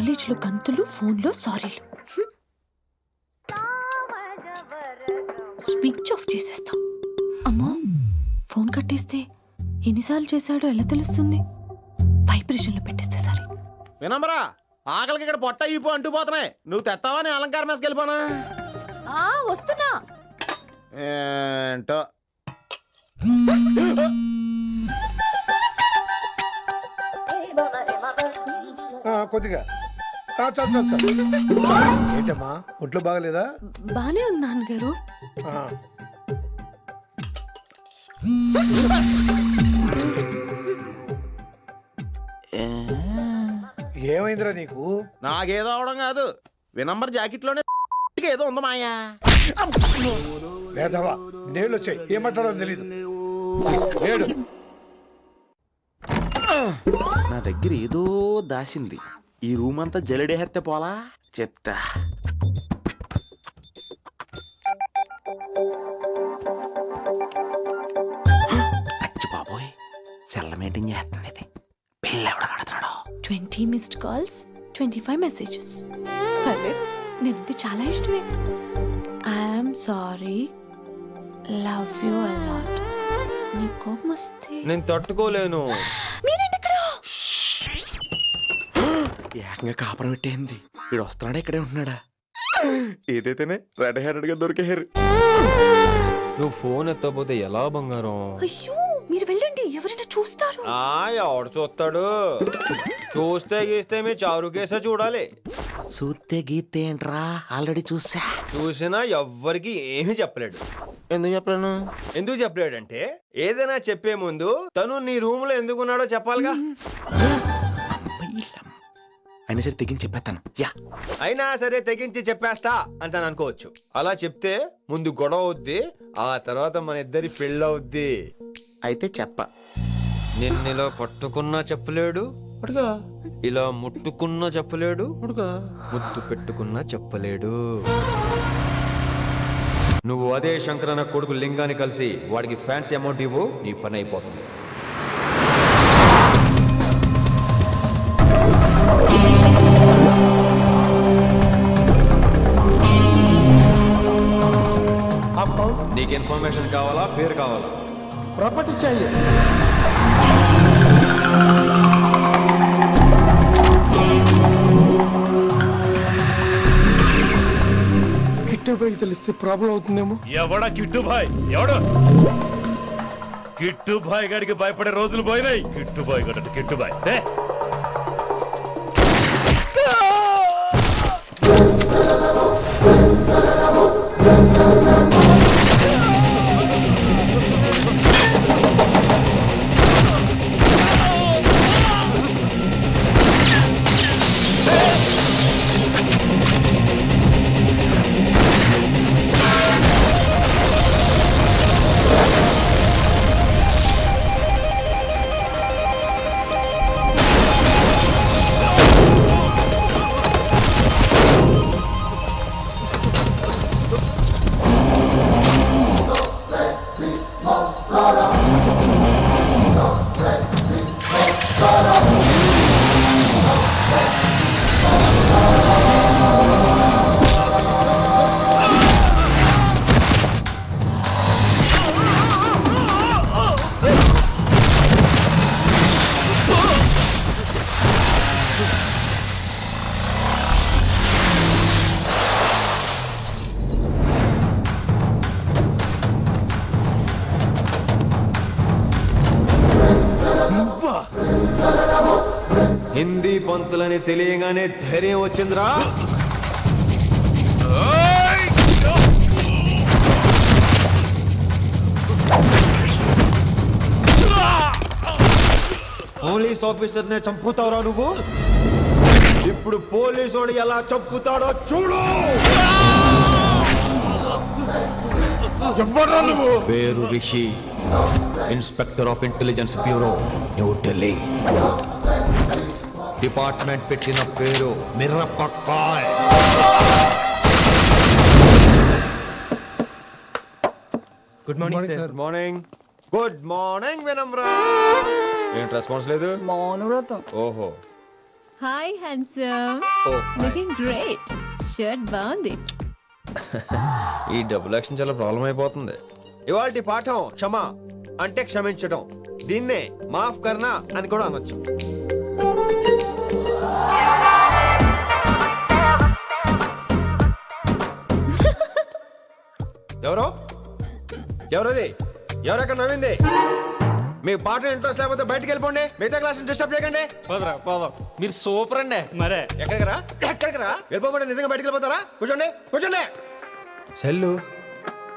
కాలేజ్లో గంతులు, ఫోన్లో సారీలు. స్విచ్ ఆఫ్ చేసేస్తా. అమ్మో, ఫోన్ కట్టేస్తే ఎన్నిసార్లు చేశాడో ఎలా తెలుస్తుంది? వైబ్రేషన్లో పెట్టేస్తే సరే. వినమ్రా, ఆకలికి ఇక్కడ పొట్ట ఇప్పు అంటూ పోతున్నాయి. నువ్వు తెస్తావా నీ అలంకార మేసకి వెళ్ళిపోనా? వస్తున్నా. ఏంటో కొద్దిగా చాలు. ఏంటమ్మా, ఒంట్లో బాగలేదా? బానే ఉంది నాన్నగారు. ఏమైందిరా నీకు? నాకేదో అవడం కాదు, వినంబర్ జాకెట్ లోనే ఏదో ఉంది మాయా. లేదవా, నేళ్ళు వచ్చాయి, ఏం మాట్లాడో తెలీదు. నా దగ్గర ఏదో దాసింది. ఈ రూమ్ అంతా జలడేహెత్తే పోలా చెప్తా. అచ్చి బాబోయ్, సెల్ల మెయింటైన్ చేస్తుంది ఇది. పిల్ల ఎవడ కడుతున్నాడు? 20 మిస్డ్ కాల్స్, 25 మెసేజెస్. పర్లేదు, నేనంటే చాలా ఇష్టమే. I'm sorry, love you a lot. నీ కోపం వస్తే నేను తట్టుకోలేను. ఏకంగా కాపురం పెట్టేంది. వీడు వస్తున్నాడా, ఇక్కడే ఉంటున్నాడా? ఏదైతేనే రెడ్ హ్యాండెడ్ గా దొరికేహారు. నువ్వు ఫోన్ ఎత్తపోతే ఎలా బంగారం? అయ్యో, మీరు వెళ్ళండి, ఎవరైనా చూస్తారు. ఎవడు చూస్తాడు? చూస్తే గీస్తే మీ చారు కేసే చూడాలి. చూస్తే గీతే ఏంట్రా, ఆల్రెడీ చూసా. చూసినా ఎవ్వరికి ఏమీ చెప్పలేడు. ఎందుకు చెప్పలేను? ఎందుకు చెప్పలేడంటే ఏదైనా చెప్పే ముందు తను నీ రూమ్ లో ఎందుకున్నాడో చెప్పాలిగా. అయినా సరే తెగించి చెప్పేస్తాను. అయినా సరే తెగించి చెప్పేస్తా అంటాను అనుకోవచ్చు. అలా చెప్తే ముందు గొడవ అవుద్ది, ఆ తర్వాత మన ఇద్దరి పెళ్ళవుద్ది. అయితే చెప్ప. నిన్నిలా పట్టుకున్నా చెప్పలేడు, ఇలా ముట్టుకున్నా చెప్పలేడు, ముద్దు పెట్టుకున్నా చెప్పలేడు. నువ్వు అదే శంకరన్న కొడుకు లింగాన్ని కలిసి వాడికి ఫ్యాన్సీ అమౌంట్ ఇవ్వు, నీ పని అయిపోతుంది. నీకు ఇన్ఫర్మేషన్ కావాలా, పేరు కావాలా? ప్రాపర్టీ चाहिए. కిట్టుబాయ్ తెలిస్తే ప్రాబ్లం అవుతుందేమో. ఎవడా కిట్టుబాయ్? ఎవడు కిట్టుబాయ్ గారికి భయపడే రోజులు పోయినాయి. కిట్టుబాయ్ గడ కిట్టుబాయ్ హిందీ పంతులని తెలియగానే ధైర్యం వచ్చిందిరా. పోలీస్ ఆఫీసర్ నే చంపుతావురా నువ్వు? ఇప్పుడు పోలీసోడు ఎలా చంపుతాడో చూడు. పేరు Rishi, inspector of intelligence bureau, New Delhi. Department పెట్టిన పేరు మిర్రపక్కాయ్. Good morning sir. Morning. Good morning Vinamra. ఏంటి రెస్పాన్స్ లేదు? మౌనవ్రతం. ఓహో, hi handsome, oh looking great. Shirt బాగుంది. ఈ డబుల్ యాక్షన్ చాలా ప్రాబ్లం అయిపోతుంది. ఇవాల్టి పాఠం క్షమ అంటే క్షమించడం. దీన్నే మాఫ్ కర్నా అని కూడా అనొచ్చు. ఎవరో ఎవరది? ఎవరెక్కడ నవ్వింది? మీ పాట ఇంట్రెస్ట్ లేకపోతే బయటకు వెళ్ళిపోండి. మిగతా క్లాస్ డిస్టర్బ్ చేయకండి. పోదాం. మీరు సూపర్ అండి. మరే ఎక్కడికి రా వెళ్ళిపోకుండా నిజంగా బయటకు వెళ్ళిపోతారా? కూర్చోండి. సెల్లు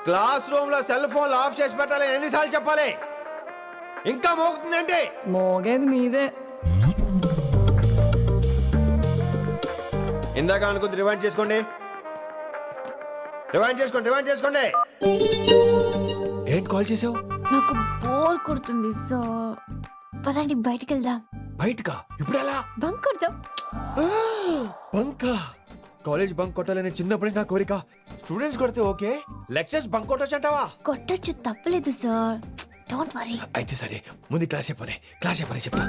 క్లాస్ రూమ్ లో సెల్ ఫోన్ ఆఫ్ చేసి పెట్టాలి. ఎన్నిసార్లు చెప్పాలి? ఇంకా మోగుతుందంటే మోగేది మీదే. ఇందాక అనుకుంది రివైండ్ చేసుకోండి. ఏంటి కాల్ చేసావు? నాకు బోర్ కొడుతుంది, సో పదండి బయటికి వెళ్దాం. బయటకా? ఇప్పుడు ఎలా? బంక్ కొడదాం. బంకా? కాలేజ్ బంక్ కొట్టాలని చిన్నప్పటి నా కోరిక. స్టూడెంట్స్ కొడితే ఓకే, లెక్చర్స్ బంక్ కొట్టొచ్చు అంటావా? కొట్టచ్చు, తప్పలేదు సార్. Don't worry. అయితే సరే, ముందు క్లాస్ అయిపోయి చెప్తా.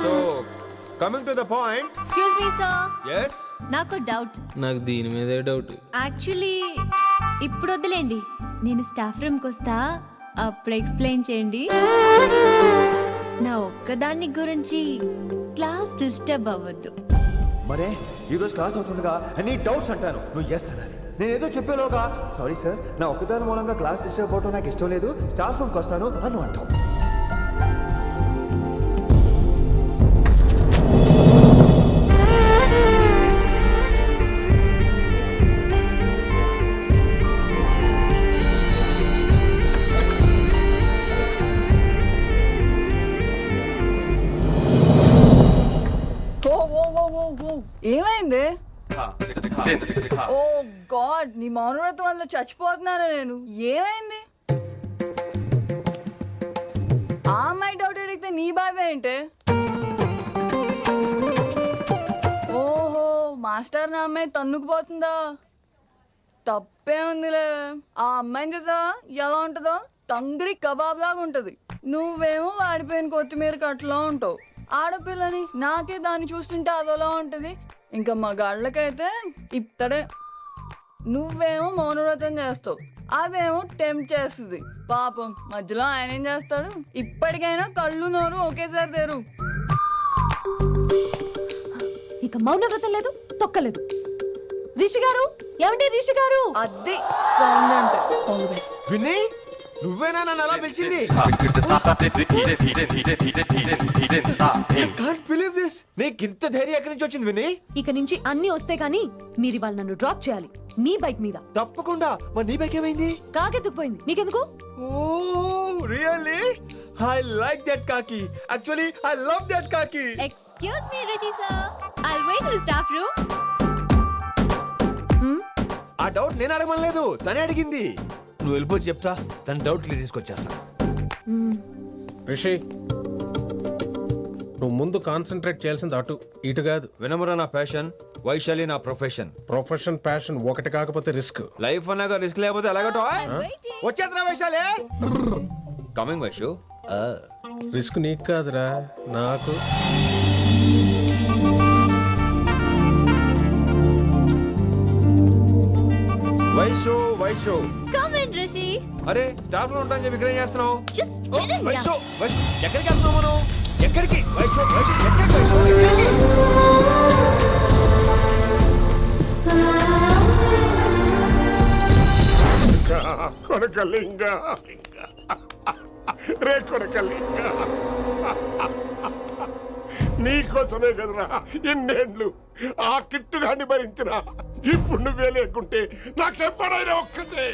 So coming to the point. Excuse me sir, yes నాకు డౌట్. నాకు దీని మీదే డౌట్. యాక్చువల్లీ ఇప్పుడు వద్దులేండి, నేను స్టాఫ్ రూమ్కి వస్తా, అప్పుడు ఎక్స్ప్లెయిన్ చేయండి. నా ఒక్కదాన్ని గురించి క్లాస్ డిస్టర్బ్ అవ్వద్దు. మరే ఈ రోజు క్లాస్ అవుతుండగా ఎనీ డౌట్స్ అంటాను, నువ్వు ఎస్ అనాలి. నేను ఏదో చెప్పేలోగా సారీ సార్, నా ఒక్కదాని మూలంగా క్లాస్ డిస్టర్బ్ అవడం నాకు ఇష్టం లేదు, స్టాఫ్ రూమ్కి వస్తాను అని అంటావు. ఏమైంది? ఓ గాడ్, నీ మౌనవ్రతం వల్ల చచ్చిపోతున్నాను నేను. ఏమైంది? ఆ అమ్మాయి డౌట్ అడిగితే నీ బాధ ఏంటి? ఓహో, మాస్టర్ నా అమ్మాయి తన్నుకుపోతుందా? తప్పే ఉందిలే. ఆ అమ్మాయిని చూసా ఎలా ఉంటుందో? తంగిడి కబాబ్ లాగా ఉంటది. నువ్వేమో వాడిపోయిన కొత్తిమీర కట్లా ఉంటావు. ఆడపిల్లని నాకే దాన్ని చూస్తుంటే అదోలా ఉంటది. ఇంకా మగాళ్ళకైతే ఇత్తడే. నువ్వేమో మౌనవ్రతం చేస్తావు, అదేమో టెంప్ట్ చేస్తుంది. పాపం మధ్యలో ఆయన ఏం చేస్తాడు? ఇప్పటికైనా కళ్ళు నోరు ఒకేసారి తెరు. ఇక మౌనవ్రతం లేదు, తొక్కలేదు. రిషి గారు, ఏమండి రిషి గారు? అది సౌండ్ అంటే. విన్నీ, నువ్వేనా నన్ను అలా పిలిచింది? నీకు ఇంత ధైర్యం ఎక్కడి నుంచి వచ్చింది విన్నీ? ఇక నుంచి అన్ని వస్తే కానీ మీరు ఇవాళ నన్ను డ్రాప్ చేయాలి మీ బైక్ మీద. తప్పకుండా. మరి నీ బైక్ ఏమైంది? కాకెత్తుకుపోయింది. మీకెందుకు? Oh really? I like that కాకి. యాక్చువల్లీ ఐ లవ్ దట్ కాకి. Excuse me Rishi sir, I'll wait in the staff room. ఆ డౌట్ నేను అడగమనలేదు, తనే అడిగింది. నువ్వు వెళ్ళిపోయి చెప్తా, తన డౌట్ క్లియర్ తీసుకొచ్చేస్తా. రిషి, నువ్వు ముందు కాన్సన్ట్రేట్ చేయాల్సింది అటు ఇటు కాదు. వినమ్ర నా ప్యాషన్, వైశాలి నా ప్రొఫెషన్. ప్రొఫెషన్ ప్యాషన్ ఒకటి కాకపోతే రిస్క్. లైఫ్ అన్నాక రిస్క్ లేకపోతే ఎలాగటో? వచ్చేద్రా వైశాలి. కమింగ్ వైషు. రిస్క్ నీకు కాదురా, నాకు. Vaishu come in Rishi. అరే స్టాఫ్ లో ఉంటాను చెప్పి ఇక్కడ ఏం చేస్తున్నావు? Just get in Vaishu here. Vaishu ఎక్కడికి వెళ్తున్నావు మనం? ఎక్కడికి వైషు వైషు ఎక్కడికి వైషు ఎక్కడికి? కొడకలింగ రే కొడకలింగ, నీకోసమే కదరా ఇన్నేళ్ళు ఆ కిట్టుగాన్ని భరించినా. ఇప్పుడు నువ్వే లేకుంటే నాకెప్పుడైనా ఒక్కతే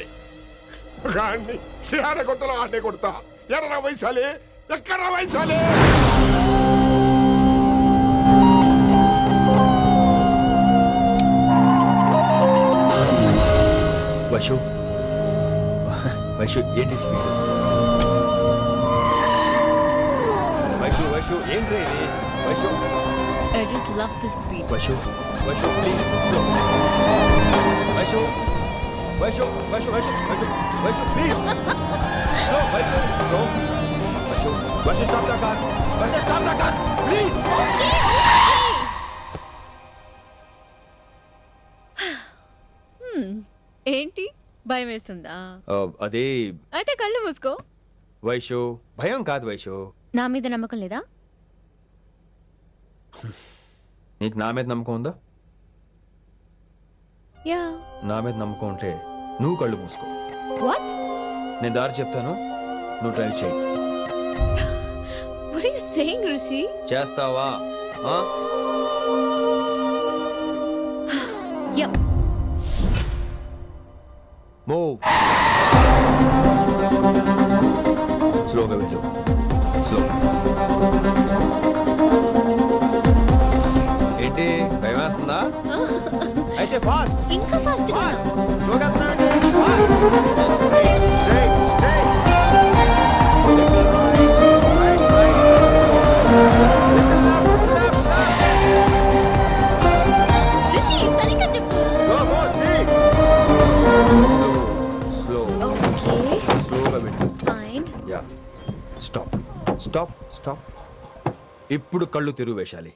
గాన్ని ఆడగొట్టలో ఆడే కొడతా. ఎర్ర వైశాలే, ఎక్కడ వైశాలే? వైషు వైషు ఏంటి స్పీడ్? వైషు వైషు ఏంటి ఇది? Vaishu I just love this speed. Vaishu Vaishu please slow. Vaishu Vaishu Vaishu Vaishu Vaishu Vaishu please slow. Vaishu slow. Vaishu భయం వేస్తుందా? అదే అయితే కళ్ళు మూసుకో. వైషు, భయం కాదు వైషు. నా మీద నమ్మకం లేదా? నీకు నా మీద నమ్మకం ఉందా? యా. నా మీద నమ్మకం ఉంటే నువ్వు కళ్ళు మూసుకో. వాట్? నేను దారి చెప్తాను, నువ్వు డ్రైవ్ చేయి. What are you saying Rishi? చేస్తావా? యా. మూవ్. స్లోగా వెళ్ళు. స్లో. ఏంటి భయం వేస్తుందా? అయితే ఫాస్ట్. ఇంకా ఫాస్ట్ గా. స్లోగా వెళ్తున్నానండి. ఫాస్ట్. Straight, straight. రిషి సరిగ్గా చెప్పు. స్లో. ఓకే. స్లోగా వెళ్ళు. Fine. Yeah. Stop, stop, stop. ఇప్పుడు కళ్ళు తెరువు Vaishali.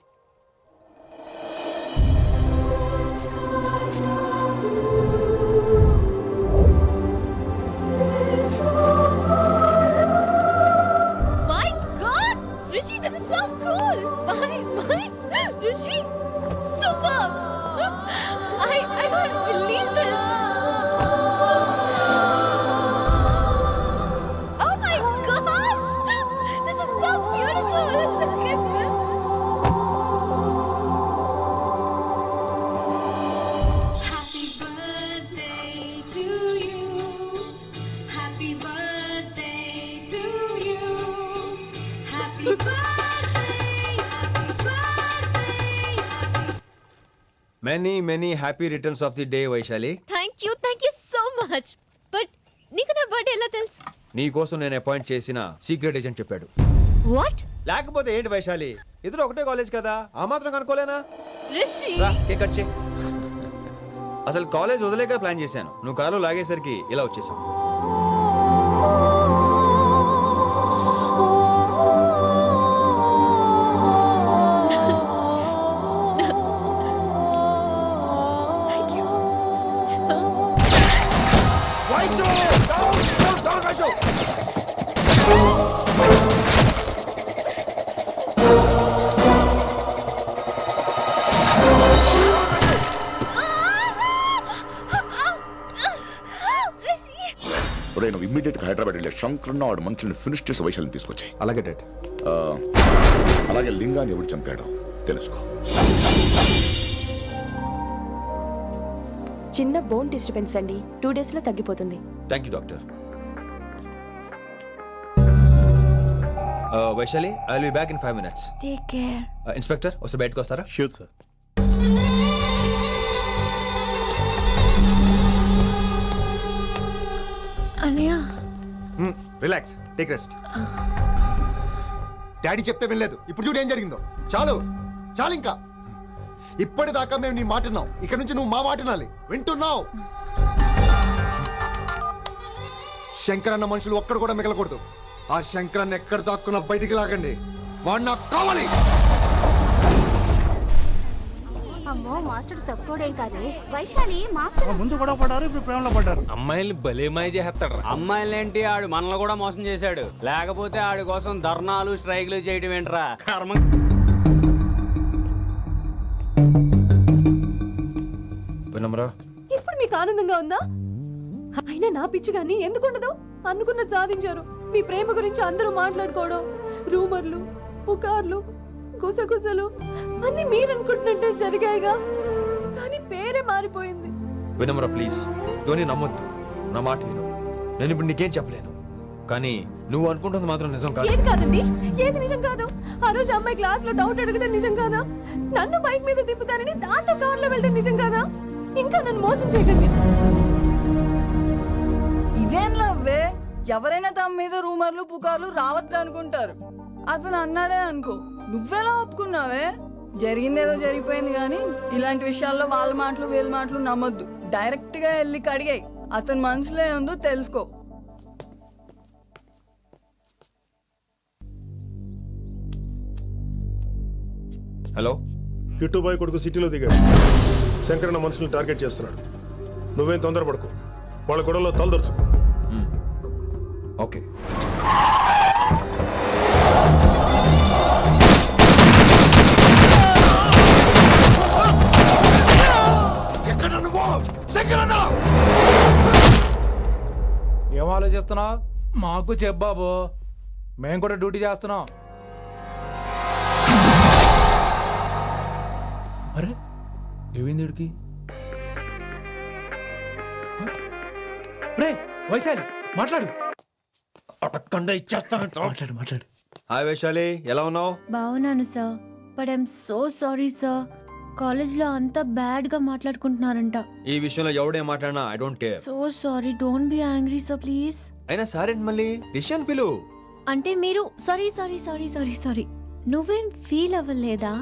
My God, Rishi, this is so cool. My, Rishi, superb. I can't believe this. Oh my gosh, this is so beautiful. Look at this. Happy birthday to you. Happy birthday to you. Happy birthday, happy birthday, happy. Many many happy returns of the day Vaishali. Thank you so much. But నీకు నా birthday ఎలా తెలుసు? నీ కోసం నేను appoint చేసిన secret agent చెప్పాడు. What? లేకపోతే ఏంటి వైశాలి, ఇద్దరు ఒకటే కాలేజ్ కదా, ఆ మాత్రం కనుక్కోలేనా? Rishi. రా, కేక్ కట్ చేయి. అసలు కాలేజ్ వదిలేక ప్లాన్ చేశాను, నువ్వు కారులో లాగేసరికి ఇలా వచ్చేసావు. Thank you. ఒరే నువ్వు ఇమ్మీడియట్ గా హైదరాబాద్ వెళ్ళే శంకరన్న వాడు మనుషుల్ని ఫినిష్ చేసి వైశాలిని తీసుకొచ్చాయి. అలాగే డాడ్. అలాగే లింగాన్ని ఎవరు చంపాడో తెలుసుకో. చిన్న బోన్ డిస్టర్బెన్స్ అండి, 2 days లో తగ్గిపోతుంది. Thank you doctor. Vaishali, I will be back in 5 minutes. Take care. Inspector ఒకసారి బయటకు వస్తారా? Sure sir. అన్నయ్య. Relax, take rest. డాడీ చెప్తే వినలేదు, ఇప్పుడు చూడు ఏం జరిగిందో. చాలు చాలు, ఇంకా ఇప్పటిదాకా మేము నీ మాట విన్నాం, ఇక్కడ నుంచి నువ్వు మా మాట వినాలి. వింటున్నావు? శంకరన్న మనుషులు ఒక్కడు కూడా మిగలకూడదు. ఆ శంకరన్న ఎక్కడ దాక్కున్నా బయటికి లాగండి, వాడు నాకు కావాలి. అమ్మో, మాస్టర్ తక్కువడేం కాదే. వైశాలి మాస్టర్ ముందు కూడా పడ్డారు, ఇప్పుడు ప్రేమలో పడ్డారు. అమ్మాయిల్ని భలే మాయ చేస్తాడు. అమ్మాయిలేంటి, ఆడు మనల్ని కూడా మోసం చేశాడు. లేకపోతే ఆడి కోసం ధర్నాలు స్ట్రైక్లు చేయడం ఏంట్రా కర్మ. వినమ్రా, ఇప్పుడు మీకు ఆనందంగా ఉందా? అయినా నా పిచ్చి గాని ఎందుకుండదు? అనుకున్న సాధించారు. మీ ప్రేమ గురించి అందరూ మాట్లాడుకోవడం, రూమర్లు, పుకార్లు, గుసగుసలు అన్ని మీరు అనుకుంటున్నట్టే జరిగాయిగా. కానీ పేరే మారిపోయింది. వినమ్రా ప్లీజ్, ధోని నమ్మొద్దు, నా మాట విను. నేను ఇప్పుడు నీకేం చెప్పలేను, కానీ నువ్వు అనుకుంటుంది మాత్రం నిజం కాదు. ఏది కాదండి, ఏది నిజం కాదు? ఆ రోజు అమ్మాయి క్లాస్ లో డౌట్ అడగడం నిజం కాదా? నన్ను బైక్ మీద తిప్పుతారని దాంతో కార్ లో వెళ్ళడం నిజం కాదా? ఇంకా నన్ను మోసం చేయకండి. ఇదేం లవ్వే? ఎవరైనా తమ మీద రూమర్లు పుకార్లు రావద్దు అనుకుంటారు. అతను అన్నాడే అనుకో, నువ్వెలా ఒప్పుకున్నావే? జరిగిందేదో జరిగిపోయింది గాని ఇలాంటి విషయాల్లో వాళ్ళ మాటలు వీళ్ళ మాటలు నమ్మొద్దు. డైరెక్ట్ గా వెళ్ళి కడిగాయి. అతని మనసులో ఏముందో తెలుసుకో. హలో, కిట్టుబాయ్ కొడుకు సిటీలో దిగాడు. శంకరన్న మనుషుల్ని టార్గెట్ చేస్తున్నాడు. నువ్వేం తొందరపడకు, వాళ్ళ గొడవలో తలదొచ్చు. ఓకే. ఏం ఆలోచిస్తున్నావు? మాకు చెప్పాబు, మేము కూడా డ్యూటీ చేస్తున్నాం. అరే ఏమైంది వీడికి? రే వైశాలి మాట్లాడు. మాట్లాడు మాట్లాడు. హాయ్ వైశాలి, ఎలా ఉన్నావు? బాగున్నాను sir, but I'm so sorry sir. College లో అంతా బ్యాడ్ గా మాట్లాడుకుంటున్నారంట. ఈ విషయంలో ఎవడే మాట్లాడినా I don't care. So sorry, don't be angry sir please. అయినా సారీ మళ్ళీ డిసిషన్ పిలు. అంటే మీరు sorry sorry sorry sorry sorry నువ్వేం ఫీల్ అవ్వలేదా?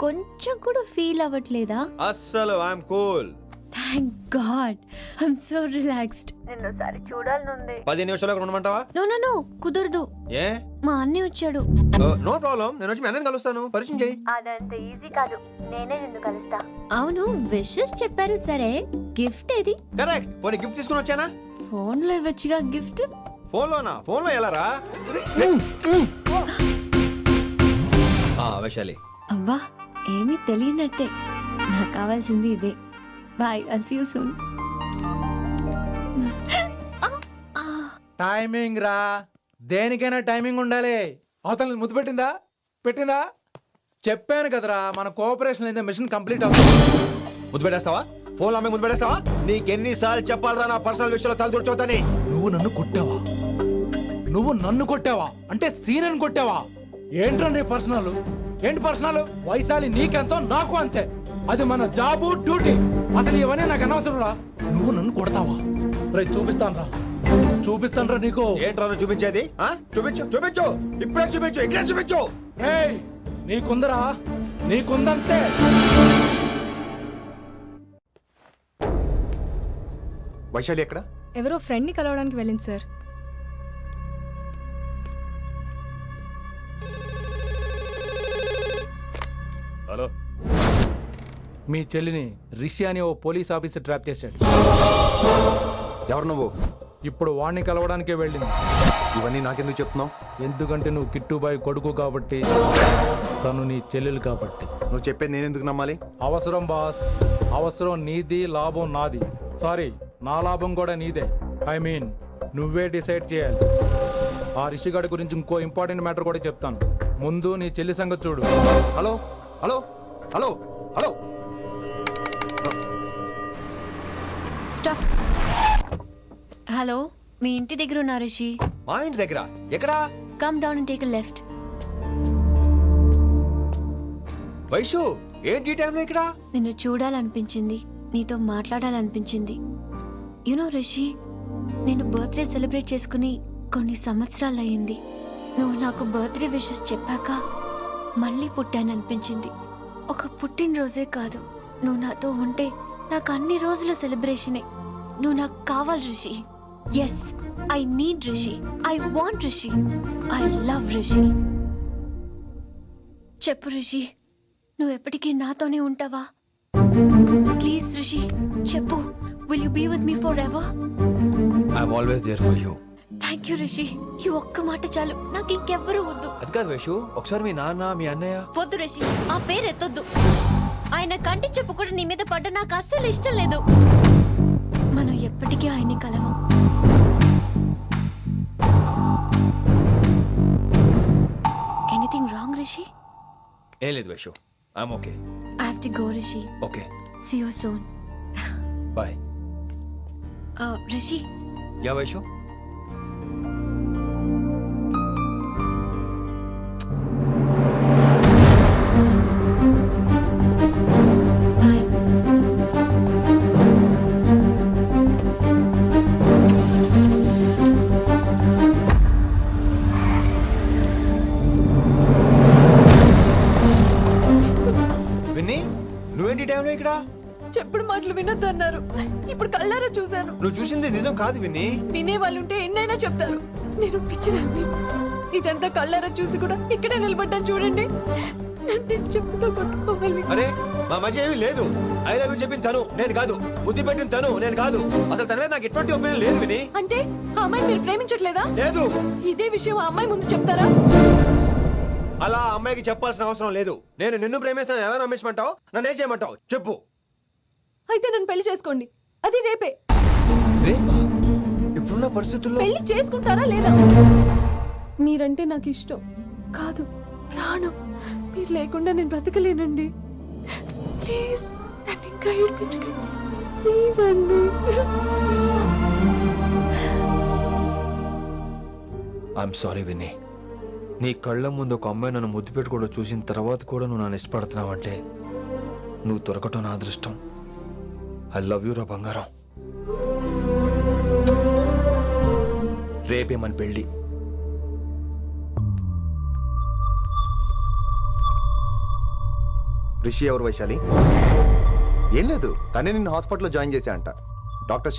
కొంచెం కూడా ఫీల్ అవ్వట్లేదా? అస్సలు I'm cool. Thank God, I'm so relaxed. నిన్నోసారి చూడాలనుంది. 10 నిమిషాలు అక్కడ ఉండమంటావా? నో నో నో, కుదరదు. ఏ? మా అన్నయ్య వచ్చాడు. నో ప్రాబ్లం, నేను వచ్చి మీ అన్నని కలుస్తాను. పరిచయం చేయి. అదంత ఈజీ కాదు, నేనే నిన్ను కలుస్తా. అవును, విషెస్ చెప్పారు సరే, గిఫ్ట్ ఏది? కరెక్ట్. పోనీ గిఫ్ట్ తీసుకుని వచ్చానా? ఫోన్ లో ఇవ్వచ్చుగా గిఫ్ట్. ఫోన్ లోనా? ఫోన్ లో ఎలా రా? వైశాలి. అబ్బా, ఏమీ తెలియనట్టే. నాకు కావాల్సింది ఇదే. Bye, I'll see you soon. Timing రా, దేనికైనా టైమింగ్ ఉండాలి. అవతల ముద్దు పెట్టిందా? పెట్టిందా? చెప్పాను కదరా, మన కోఆపరేషన్ అయితే మిషన్ కంప్లీట్ అవుతుంది. ముద్దు పెట్టేస్తావా? ఫోన్ అమ్మే ముద్దు పెట్టేస్తావా? నీకెన్నిసార్లు చెప్పాలరా నా పర్సనల్ విషయంలో తల దూర్చోతని? నువ్వు నన్ను కొట్టావా? నువ్వు నన్ను కొట్టావా? అంటే సీనని కొట్టావా? ఏంట్రా నీ పర్సనల్? ఏంటి పర్సనల్? వైశాలి నీకెంతో నాకు అంతే. అది మన జాబు, డ్యూటీ. అసలు ఇవన్నీ నాకు అనవసరం రా. నువ్వు నన్ను కొడతావా? రే చూపిస్తాను రా, చూపిస్తాను రా నీకు. ఏంట్రా చూపించేది? చూపించు, చూపించు, ఇప్పుడే చూపించు, ఇక్కడే చూపించు. రేయ్, నీకుందరా, నీకుందంతే. వైశాలి ఎక్కడ? ఎవరో ఫ్రెండ్ ని కలవడానికి వెళ్ళింది సార్. హలో, మీ చెల్లిని రిషి అని ఓ పోలీస్ ఆఫీసర్ ట్రాప్ చేశాడు. ఎవరు నువ్వు? ఇప్పుడు వాణ్ణి కలవడానికే వెళ్ళింది. ఇవన్నీ నాకెందుకు చెప్తున్నావు? ఎందుకంటే నువ్వు కిట్టుబాయ్ కొడుకు కాబట్టి, తను నీ చెల్లెలు కాబట్టి. నువ్వు చెప్పేది నేను ఎందుకు నమ్మాలి? అవసరం బాస్, అవసరం నీది, లాభం నాది. సారీ, నా లాభం కూడా నీదే. ఐ మీన్ నువ్వే డిసైడ్ చేయాలి. ఆ రిషిగాడి గురించి ఇంకో ఇంపార్టెంట్ మ్యాటర్ కూడా చెప్తాను. ముందు నీ చెల్లి సంగతి చూడు. Hello hello hello hello, stop. Hello, మీ ఇంటి దగ్గర ఉన్నా రిషి? మా ఇంటి దగ్గర? ఎక్కడా? Come down and take a left. Vaishu, ఏంటి ఈ టైంలో ఇక్కడ? నిన్ను చూడాలనిపించింది, నీతో మాట్లాడాలనిపించింది. యునో రిషి, నేను బర్త్డే సెలబ్రేట్ చేసుకుని కొన్ని సంవత్సరాలయ్యింది. నువ్వు నాకు బర్త్డే విషెస్ చెప్పాక మళ్ళీ పుట్టాననిపించింది. ఒక పుట్టినరోజే కాదు, నువ్వు నాతో ఉంటే నాకు అన్ని రోజుల సెలబ్రేషనే. నువ్వు నాకు కావాలి Rishi. Yes, I need Rishi, I want Rishi, I love Rishi. చెప్పు రిషి, నువ్వు ఎప్పటికీ నాతోనే ఉంటావా? ప్లీజ్ రిషి చెప్పు. Will you be with me forever? I'm always there for you. Thank you Rishi, ఈ ఒక్క మాట చాలు, నాకు ఇంకెవ్వరూ వద్దు. అది కాదు వైషు, ఒకసారి మీ నాన్న, మీ అన్నయ్య. వద్దు రిషి, ఆ పేరు ఎత్తొద్దు. ఆయన కంటి చెప్పు కూడా నీ మీద పడ్డ నాకు అస్సలు ఇష్టం లేదు. మనం ఎప్పటికీ ఆయన్ని కలవం. Anything wrong Rishi? ఏం లేదు Vaishu, I'm okay. I have to go Rishi. Okay, see you soon. Bye. Rishi. Yeah Vaishu. నువ్వేంటి టైంలో ఇక్కడ? చెప్పుడు మాటలు వినొద్దన్నారు, ఇప్పుడు కళ్ళారా చూశాను. నువ్వు చూసింది నిజం కాదు విన్ని. వినే వాళ్ళుంటే ఎన్నైనా చెప్తారు. నేను పిచ్చిదాన్ని. ఇదంతా కళ్ళారా చూసి కూడా ఇక్కడే నిలబడ్డాను చూడండి. నన్ను చెప్పుతో కొట్టుకోవాలి. అరే మా మధ్య ఏమీ లేదు. ఐ లవ్ యూ చెప్పింది తను, నేను కాదు. బుద్ధి పెట్టింది తను, నేను కాదు. అసలు తన మీద నాకు ఎటువంటి ఒపీనియన్ లేదు విని. అంటే ఆ అమ్మాయి మీరు ప్రేమించట్లేదా? లేదు. ఇదే విషయం ఆ అమ్మాయి ముందు చెప్తారా? అలా ఆ అమ్మాయికి చెప్పాల్సిన అవసరం లేదు. నేను నిన్ను ప్రేమిస్తాను ఎలా నమ్మించమంటావు? నన్ను ఏం చేయమంటావు చెప్పు. అయితే నన్ను పెళ్లి చేసుకోండి, అది రేపే. రేపా? ఇప్పుడున్న పరిస్థితుల్లో పెళ్లి చేసుకుంటారా లేదా? మీరంటే నాకు ఇష్టం కాదు, ప్రాణం. మీరు లేకుండా నేను బ్రతకలేనండి. ప్లీజ్ నన్ను ఇంకా ఏడిపించకండి. ప్లీజ్ అండి. I'm sorry Vinni. నీ కళ్ళ ముందు ఒక అమ్మాయి నన్ను ముద్దు పెట్టుకోవడం చూసిన తర్వాత కూడా నువ్వు నన్ను ఇష్టపడుతున్నావంటే నువ్వు దొరకటం నా అదృష్టం. ఐ లవ్ యూ రా బంగారం. రేపే మన పెళ్ళి. రిషి ఎవరు వైశాలి? ఏం లేదు, తనే నిన్ను హాస్పిటల్లో జాయిన్ చేశా అంట. డాక్టర్